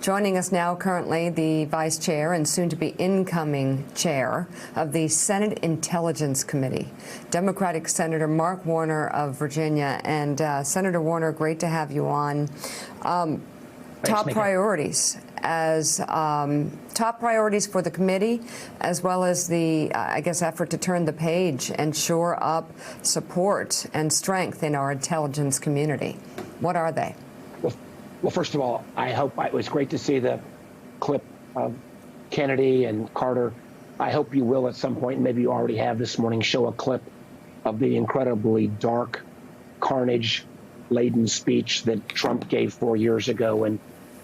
Joining us now currently the vice chair and soon to be incoming chair of the Senate Intelligence Committee, Democratic Senator Mark Warner of Virginia. And Senator Warner, great to have you on. Top priorities for the committee, as well as the, I guess, effort to turn the page and shore up support and strength in our intelligence community. What are they? Well, first of all, it was great to see the clip of Kennedy and Carter. I hope you will at some point, maybe you already have this morning, show a clip of the incredibly dark, carnage-laden speech that Trump gave 4 years ago. And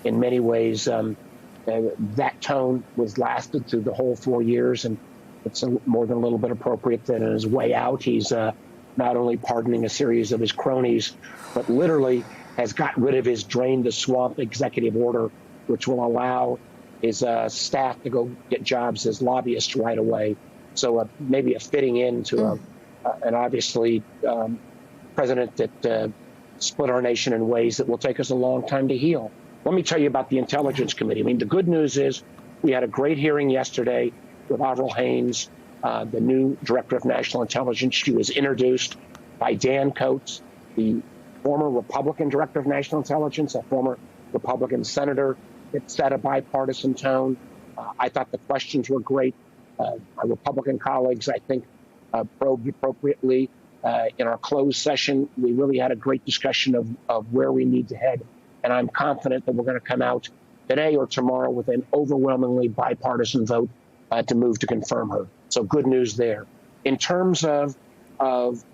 in many ways, that tone was lasted through the whole 4 years, and it's more than a little bit appropriate that on his way out, he's not only pardoning a series of his cronies, but literally has got rid of his drain the swamp executive order, which will allow his staff to go get jobs as lobbyists right away. So maybe a fitting into an obviously president that split our nation in ways that will take us a long time to heal. Let me tell you about the Intelligence Committee. I mean, the good news is we had a great hearing yesterday with Avril Haines, the new Director of National Intelligence. She was introduced by Dan Coats, the former Republican Director of National Intelligence, a former Republican senator. It set a bipartisan tone. I thought the questions were great. Our Republican colleagues, I think, probed appropriately. In our closed session, we really had a great discussion of where we need to head. And I'm confident that we're going to come out today or tomorrow with an overwhelmingly bipartisan vote to move to confirm her. So good news there. In terms of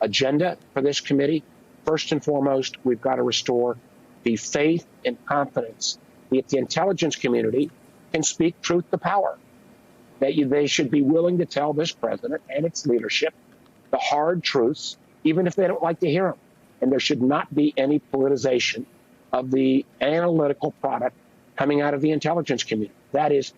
agenda for this committee, first and foremost, we've got to restore the faith and confidence that the intelligence community can speak truth to power. That they should be willing to tell this president and its leadership the hard truths, even if they don't like to hear them. And there should not be any politicization of the analytical product coming out of the intelligence community. That is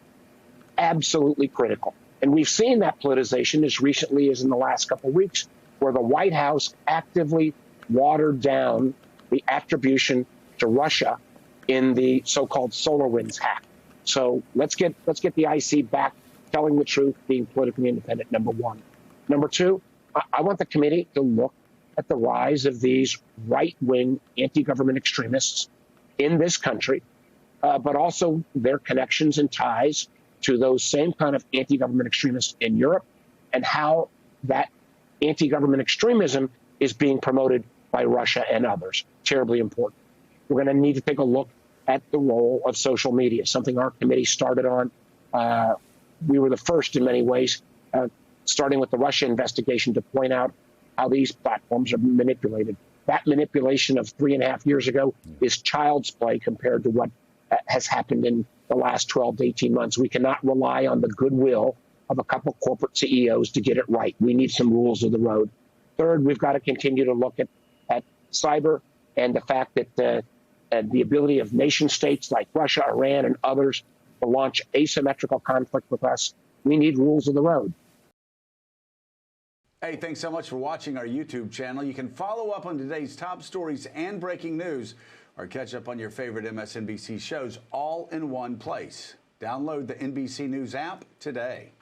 absolutely critical. And we've seen that politicization as recently as in the last couple of weeks, where the White House actively watered down the attribution to Russia in the so-called SolarWinds hack. So let's get the IC back, telling the truth, being politically independent, number one. Number two, I want the committee to look at the rise of these right-wing anti-government extremists in this country, but also their connections and ties to those same kind of anti-government extremists in Europe, and how that anti-government extremism is being promoted by Russia and others. Terribly important. We're going to need to take a look at the role of social media, something our committee started on. We were the first in many ways, starting with the Russia investigation, to point out how these platforms are manipulated. That manipulation of 3.5 years ago is child's play compared to what has happened in the last 12 to 18 months. We cannot rely on the goodwill of a couple corporate CEOs to get it right. We need some rules of the road. Third, we've got to continue to look at cyber and the fact that the ability of nation states like Russia, Iran, and others to launch asymmetrical conflict with us. We need rules of the road. Hey, thanks so much for watching our YouTube channel. You can follow up on today's top stories and breaking news, or catch up on your favorite MSNBC shows all in one place. Download the NBC News app today.